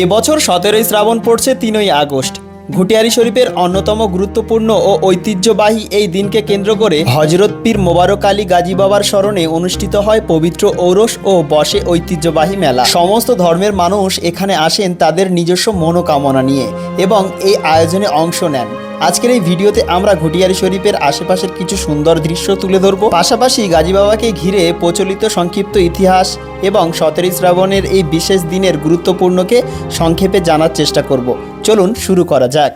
এবছর 17ই শ্রাবণ পড়ছে 3ই আগস্ট। ঘুটিয়ারি শরীফের অন্যতম গুরুত্বপূর্ণ ও ঐতিহ্যবাহী এই দিনকে কেন্দ্র করে হজরত পীর মোবারক আলী গাজী বাবার স্মরণে অনুষ্ঠিত হয় পবিত্র ঔরস ও বসে ঐতিহ্যবাহী মেলা। সমস্ত ধর্মের মানুষ এখানে আসেন তাদের নিজস্ব মনোকামনা নিয়ে এবং এই আয়োজনে অংশ নেন। আজকের এই ভিডিওতে আমরা ঘুটিয়ারি শরীফের আশেপাশের কিছু সুন্দর দৃশ্য তুলে ধরব, পাশাপাশি গাজী বাবাকে ঘিরে প্রচলিত সংক্ষিপ্ত ইতিহাস এবং 17ই শ্রাবণের এই বিশেষ দিনের গুরুত্বপূর্ণকে সংক্ষেপে জানার চেষ্টা করব। চলুন শুরু করা যাক।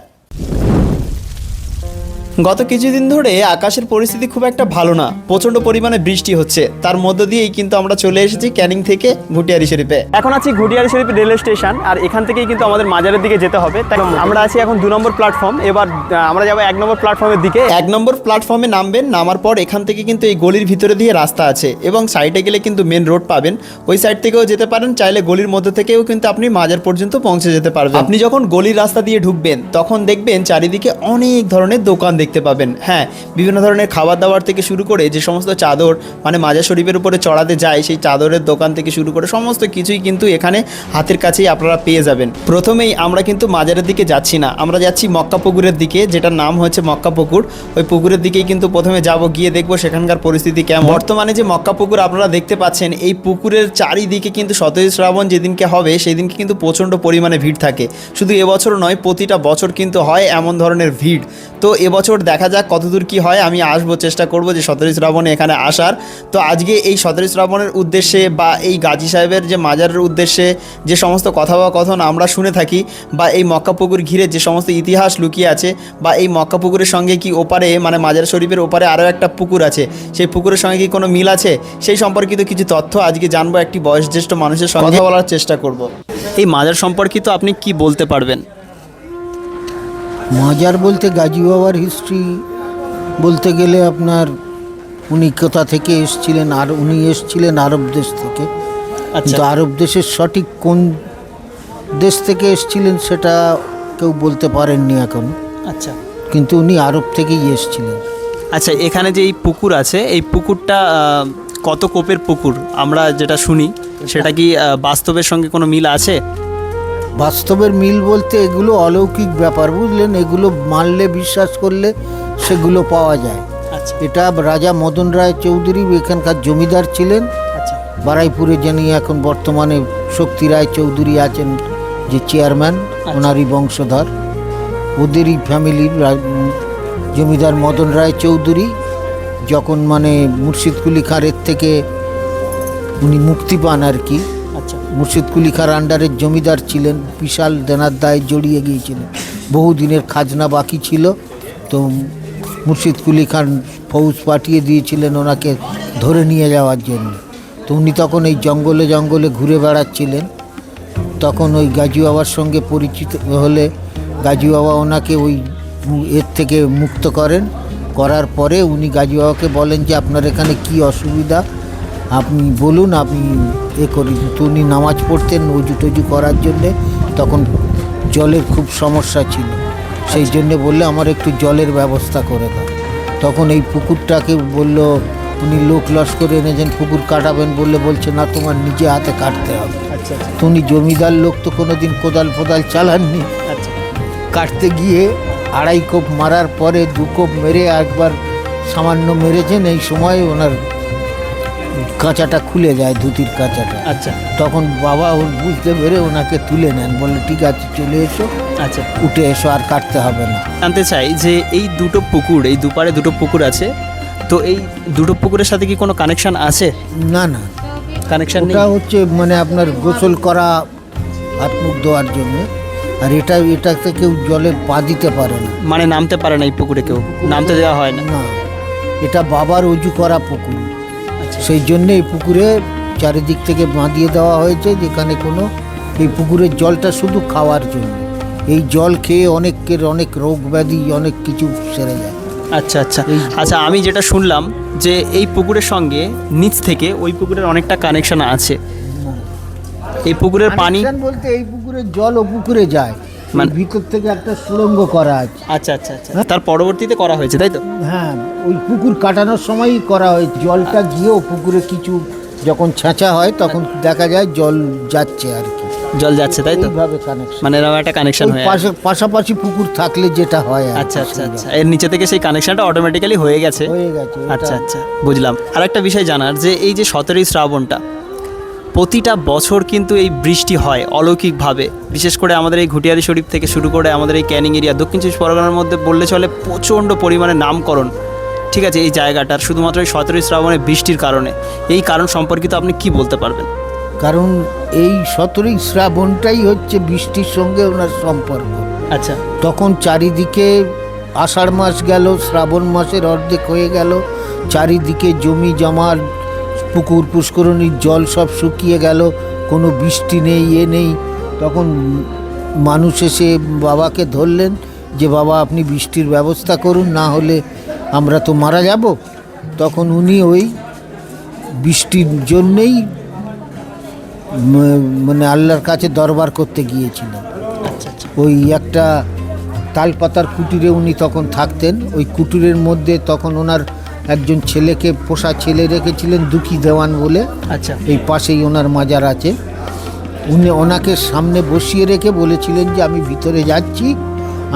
গত কিছুদিন ধরে আকাশের পরিস্থিতি খুব একটা ভালো না, প্রচণ্ড পরিমাণে বৃষ্টি হচ্ছে। তার মধ্য দিয়েই কিন্তু আমরা চলে এসেছি ক্যানিং থেকে ঘুটিয়ারি শরীফে। এখন আছি ঘুটিয়ারি শরীফ রেলওয়ে স্টেশন, আর এখান থেকেই কিন্তু আমাদের মাজারের দিকে যেতে হবে। তাই আমরা আছি এখন 2 নম্বর প্ল্যাটফর্ম। এবার আমরা যাবো 1 নম্বর প্ল্যাটফর্মের দিকে। 1 নম্বর প্ল্যাটফর্মে নামবেন, নামার পর এখান থেকে কিন্তু এই গলির ভিতরে দিয়ে রাস্তা আছে এবং সাইডে গেলে কিন্তু মেন রোড পাবেন। ওই সাইড থেকেও যেতে পারেন, চাইলে গলির মধ্যে থেকেও কিন্তু আপনি মাজার পর্যন্ত পৌঁছে যেতে পারবেন। আপনি যখন গলির রাস্তা দিয়ে ঢুকবেন তখন দেখবেন চারিদিকে অনেক ধরনের দোকান দেখতে পাবেন। হ্যাঁ, বিভিন্ন ধরনের খাবার দাবার থেকে শুরু করে যে সমস্ত চাদর মানে মাজার শরীফের উপরে চড়াতে যায় সেই চাদরের দোকান থেকে শুরু করে সমস্ত কিছুই কিন্তু এখানে হাতের কাছেই আপনারা পেয়ে যাবেন। প্রথমেই আমরা কিন্তু মাজারের দিকে যাচ্ছি না, আমরা যাচ্ছি মক্কা পুকুরের দিকে, যেটার নাম হচ্ছে মক্কা পুকুর। ওই পুকুরের দিকেই কিন্তু প্রথমে যাব, গিয়ে দেখবো সেখানকার পরিস্থিতি কেমন। বর্তমানে যে মক্কা পুকুর আপনারা দেখতে পাচ্ছেন, এই পুকুরের চারিদিকে কিন্তু 17ই শ্রাবণ যেদিনকে হবে সেদিনকে কিন্তু প্রচণ্ড পরিমাণে ভিড় থাকে। শুধু এবছর নয়, প্রতিটা বছর কিন্তু হয় এমন ধরনের ভিড়। তো এবছর দেখা যাক কতদূর কি হয়। আমি আসবো, চেষ্টা করব যে 17ই শ্রাবণে এখানে আসার। তো আজকে এই 17ই শ্রাবণের উদ্দেশ্যে বা এই গাজী সাহেবের যে মাজারের উদ্দেশ্যে যে সমস্ত কথোপকথন আমরা শুনে থাকি, বা এই মক্কা পুকুর ঘিরে যে সমস্ত ইতিহাস লুকিয়ে আছে, বা এই মক্কা পুকুরের সঙ্গে কি ওপারে মানে মাজার শরীফের ওপারে আরও একটা পুকুর আছে, সেই পুকুরের সঙ্গে কি কোনো মিল আছে, সেই সম্পর্কিত কিছু তথ্য আজকে জানবো। একটি বয়োজ্যেষ্ঠ মানুষের সঙ্গে কথা বলার চেষ্টা করব। এই মাজার সম্পর্কিত আপনি কি বলতে পারবেন? মাজার বলতে গাজী বাবার হিস্ট্রি বলতে গেলে আপনার উনি কোথা থেকে এসেছিলেন, আর উনি এসেছিলেন আরব দেশ থেকে। কিন্তু আরব দেশের সঠিক কোন দেশ থেকে এসেছিলেন সেটা কেউ বলতে পারেননি এখন। আচ্ছা, কিন্তু উনি আরব থেকেই এসেছিলেন। আচ্ছা, এখানে যে এই পুকুর আছে, এই পুকুরটা কত কোপের পুকুর আমরা যেটা শুনি, সেটা কি বাস্তবের সঙ্গে কোনো মিল আছে? বাস্তবের মিল বলতে এগুলো অলৌকিক ব্যাপার, বুঝলেন। এগুলো মানলে বিশ্বাস করলে সেগুলো পাওয়া যায়। আচ্ছা, এটা রাজা মদন রায় চৌধুরী এখানকার জমিদার ছিলেন। আচ্ছা, বারাইপুরে যিনি এখন বর্তমানে শক্তি রায় চৌধুরী আছেন যে চেয়ারম্যান, ওনারই বংশধর। ওদেরই ফ্যামিলির জমিদার মদন রায় চৌধুরী যখন মানে মুর্শিদ কুলি খাঁর থেকে উনি মুক্তি পান আর কি। আচ্ছা, মুর্শিদ কুলি খাঁর আন্ডারের জমিদার ছিলেন, বিশাল দেনার দায়ে জড়িয়ে গিয়েছিলেন, বহুদিনের খাজনা বাকি ছিল। তো মুর্শিদ কুলি খান ফৌজ পাঠিয়ে দিয়েছিলেন ওনাকে ধরে নিয়ে যাওয়ার জন্য। তো উনি তখন এই জঙ্গলে জঙ্গলে ঘুরে বেড়াচ্ছিলেন। তখন ওই গাজী বাবার সঙ্গে পরিচিত হলে গাজী বাবা ওনাকে ওই এর থেকে মুক্ত করেন। করার পরে উনি গাজী বাবাকে বলেন যে আপনার এখানে কি অসুবিধা আপনি বলুন, আপনি এ করি। তো উনি নামাজ পড়তেন উজু টজু করার জন্যে। তখন জলের খুব সমস্যা ছিল, সেই জন্যে বললে আমার একটু জলের ব্যবস্থা করে দাও। তখন এই পুকুরটাকে বলল, উনি লোক লস্করে এনেছেন পুকুর কাটাবেন বললে, বলছে না তোমার নিজে হাতে কাটতে হবে। আচ্ছা, তো উনি জমিদার লোক, তো কোনো দিন কোদাল ফোদাল চালাননি। আচ্ছা, কাটতে গিয়ে 2.5 কোপ মারার পরে 2 কোপ মেরে একবার সামান্য মেরেছেন। এই সময় ওনার কাঁচাটা খুলে যায়, ধুতির কাঁচাটা। আচ্ছা, তখন বাবা বুঝতে পেরে ওনাকে তুলে নেন, বলে ঠিক আছে চলে এসো, আচ্ছা, উঠে এসো, আর কাটতে হবে না। জানতে চাই যে এই দুটো পুকুর, এই দুপারে দুটো পুকুর আছে, তো এই দুটো পুকুরের সাথে কি কোনো কানেকশন আছে? না না, কানেকশন নেই। ওটা হচ্ছে মানে আপনার গোসল করা, হাত মুখ ধোয়ার জন্য। আর এটাতে কেউ জলে পা দিতে পারে না, মানে নামতে পারে না এই পুকুরে, কেউ নামতে দেওয়া হয় না। না, এটা বাবার অজু করা পুকুর। আচ্ছা, সেই জন্য এই পুকুরে চারিদিক থেকে বাঁধিয়ে দেওয়া হয়েছে, যেখানে কোনো এই পুকুরের জলটা শুধু খাওয়ার জন্য। এই জল খেয়ে অনেকের অনেক রোগ ব্যাধি অনেক কিছু সেরে যায়। আচ্ছা, আচ্ছা, আচ্ছা, আমি যেটা শুনলাম যে এই পুকুরের সঙ্গে নিচ থেকে ওই পুকুরের অনেকটা কানেকশন আছে। এই পুকুরের পানি বলতে এই পুকুরের জল ও পুকুরে যায়, মানে ভিতর থেকে একটা সুড়ঙ্গ করা আছে। আচ্ছা, আচ্ছা, আচ্ছা, তার পরবর্তীতে করা হয়েছে, তাই তো? হ্যাঁ, ওই পুকুর কাটানোর সময়ই করা হয়েছে। জলটা গিয়েও পুকুরে কিছু যখন ছেঁচা হয় তখন দেখা যায় জল যাচ্ছে আর কি। জল যাচ্ছে, তাই তো? এইভাবে কানেকশন, মানে এরকম একটা কানেকশন হয়ে আছে। পাশাপাশি পুকুর থাকলে যেটা হয় আর কি, আচ্ছা আচ্ছা আচ্ছা, এর নিচে থেকে সেই কানেকশনটা অটোমেটিক্যালি হয়ে গেছে। হয়ে গেছে। আচ্ছা আচ্ছা, বুঝলাম। আর একটা বিষয় জানার, যে এই যে 17ই শ্রাবণটা প্রতিটা বছর কিন্তু এই বৃষ্টি হয় অলৌকিকভাবে, বিশেষ করে আমাদের এই ঘুটিয়ারি শরীফ থেকে শুরু করে আমাদের এই ক্যানিং এরিয়া, দক্ষিণ চব্বিশ পরগনার মধ্যে বললে চলে প্রচণ্ড পরিমাণে নামকরণ, ঠিক আছে, এই জায়গাটার শুধুমাত্র এই 17ই শ্রাবণে বৃষ্টির কারণে। এই কারণ সম্পর্কিত আপনি কি বলতে পারবেন? কারণ এই 17ই শ্রাবণটাই হচ্ছে বৃষ্টির সঙ্গে ওনার সম্পর্ক। আচ্ছা, তখন চারিদিকে আষাঢ় মাস গেল, শ্রাবণ মাসের অর্ধেক হয়ে গেল, চারিদিকে জমি জমার পুকুর পুষ্করণীর জল সব শুকিয়ে গেল, কোনো বৃষ্টি নেই, নেই। তখন মানুষ এসে বাবাকে ধরলেন যে বাবা আপনি বৃষ্টির ব্যবস্থা করুন, না হলে আমরা তো মারা যাব। তখন উনি ওই বৃষ্টির জন্যেই মানে আল্লাহর কাছে দরবার করতে গিয়েছিলেন। আচ্ছা আচ্ছা, ওই একটা তালপাতার কুটিরে উনি তখন থাকতেন। ওই কুটিরের মধ্যে তখন ওনার একজন ছেলেকে, পোষা ছেলে রেখেছিলেন দুঃখী দেওয়ান বলে। আচ্ছা, এই পাশেই ওনার মাজার আছে। উনি ওনাকে সামনে বসিয়ে রেখে বলেছিলেন যে আমি ভিতরে যাচ্ছি,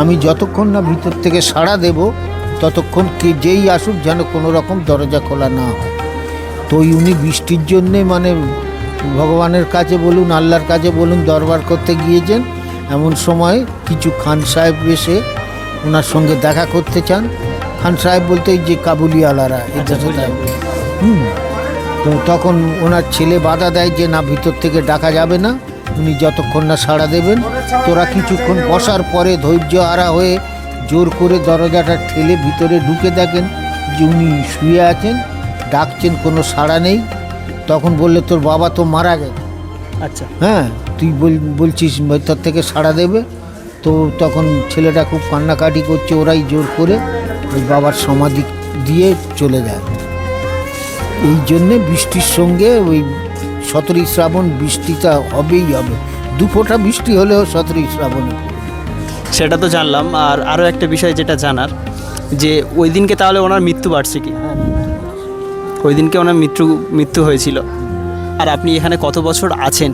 আমি যতক্ষণ না ভিতর থেকে সাড়া দেব ততক্ষণ কে যেই আসুক যেন কোনো রকম দরজা খোলা না হয়। তো উনি বৃষ্টির জন্যে মানে ভগবানের কাছে বলুন, আল্লাহর কাছে বলুন, দরবার করতে গিয়েছেন। এমন সময় কিছু খান সাহেব এসে ওনার সঙ্গে দেখা করতে চান। খান সাহেব বলতে এই যে কাবুলিওয়ালারা, তো তখন ওনার ছেলে বাধা দেয় যে না, ভিতর থেকে ডাকা যাবে না, উনি যতক্ষণ না সাড়া দেবেন। তোরা কিছুক্ষণ বসার পরে ধৈর্য হারা হয়ে জোর করে দরজাটা ঠেলে ভিতরে ঢুকে দেখেন যে উনি শুয়ে আছেন, ডাকছেন, কোনো সাড়া নেই। তখন বললে তোর বাবা তো মারা গেছে। আচ্ছা, হ্যাঁ, তুই বলছিস ভেতর থেকে সাড়া দেবে। তো তখন ছেলেটা খুব কান্নাকাটি করছে, ওরাই জোর করে ওই বাবার সমাধি দিয়ে চলে যায়। এই জন্যে বৃষ্টির সঙ্গে ওই 17ই শ্রাবণ বৃষ্টিটা হবেই হবে। দু ফোঁটা বৃষ্টি হলেও 17ই শ্রাবণে। সেটা তো জানলাম। আর আরও একটা বিষয় যেটা জানার, যে ওই দিনকে তাহলে ওনার মৃত্যুবার্ষিকী, ওই দিনকে ওনার মৃত্যু হয়েছিল। আর আপনি এখানে কত বছর আছেন?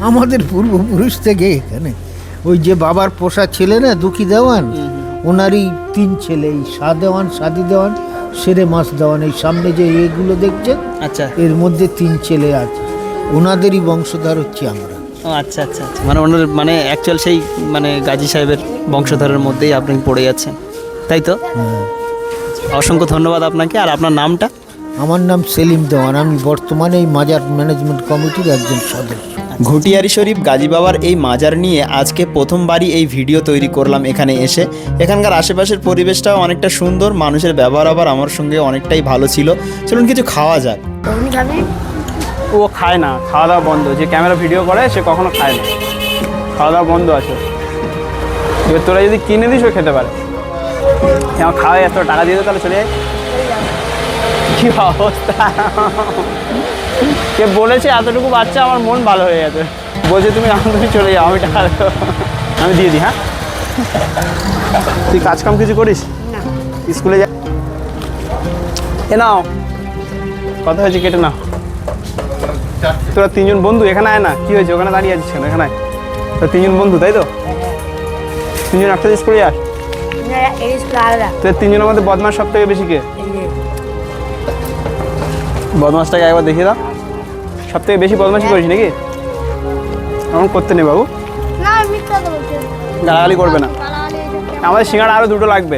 আমাদের পূর্বপুরুষ থেকে এখানে ওই যে বাবার পোষা ছেলে না দুঃখী দেওয়ান, ওনারই 3 ছেলে, এই শাহ দেওয়ান, সাদি দেওয়ান, শেরে মাস দেওয়ান, এই সামনে যে এগুলো দেখছেন, আচ্ছা, এর মধ্যে 3 ছেলে আছে। ওনাদেরই বংশধর হচ্ছি আমরা। ও আচ্ছা আচ্ছা আচ্ছা, মানে ওনার মানে অ্যাকচুয়াল সেই মানে গাজী সাহেবের বংশধরের মধ্যেই আপনি পড়ে যাচ্ছেন, তাই তো? হ্যাঁ। অসংখ্য ধন্যবাদ আপনাকে। আর আপনার নামটা? আমার নাম সেলিম দেওয়ান, আমি বর্তমানে এই মাজার ম্যানেজমেন্ট কমিটির একজন সদস্য। ঘুটিয়ারি শরীফ গাজী বাবার এই মাজার নিয়ে আজকে প্রথমবারই এই ভিডিও তৈরি করলাম এখানে এসে। এখানকার আশেপাশের পরিবেশটাও অনেকটা সুন্দর, মানুষের ব্যবহার আবার আমার সঙ্গে অনেকটাই ভালো ছিল। চলুন কিছু খাওয়া যাক। ও খায় না, খাওয়া দাওয়া বন্ধ। যে ক্যামেরা ভিডিও করে সে কখনো খায় না, খাওয়া দাওয়া বন্ধ আছে। এবার তোরা যদি কিনে দিস ও খেতে পারে। আমার খাওয়াই এত টাকা দিয়ে দে, তাহলে চলে যায়। কি অবস্থা! কে বলেছে এতটুকু বাচ্চা, আমার মন ভালো হয়ে গেছে। বলছে তুমি চলে যাও, আমি টাকা দেবো, আমি দিয়ে দিই। হ্যাঁ, তুই কাজ কাম কিছু করিস? স্কুলে যা। এ নাও, কথা হয়েছে, কেটে নাও। তোরা 3 জন বন্ধু এখানে আয় না। কি হয়েছে, ওখানে দাঁড়িয়ে আছিস কেন? এখানে তোরা 3 জন বন্ধু, তাই তো? 3 জন একসাথে স্কুলে যাস? তোর 3 জনের মধ্যে বদমাস সব থেকে বেশি কে? বদমাসটাকে একবার দেখিয়ে দাও। সব থেকে বেশি বদমাশি করিস নাকি? এমন করতে নেই বাবু, গালাগালি করবে না। আমাদের সিঙ্গাড়া আরও 2টো লাগবে।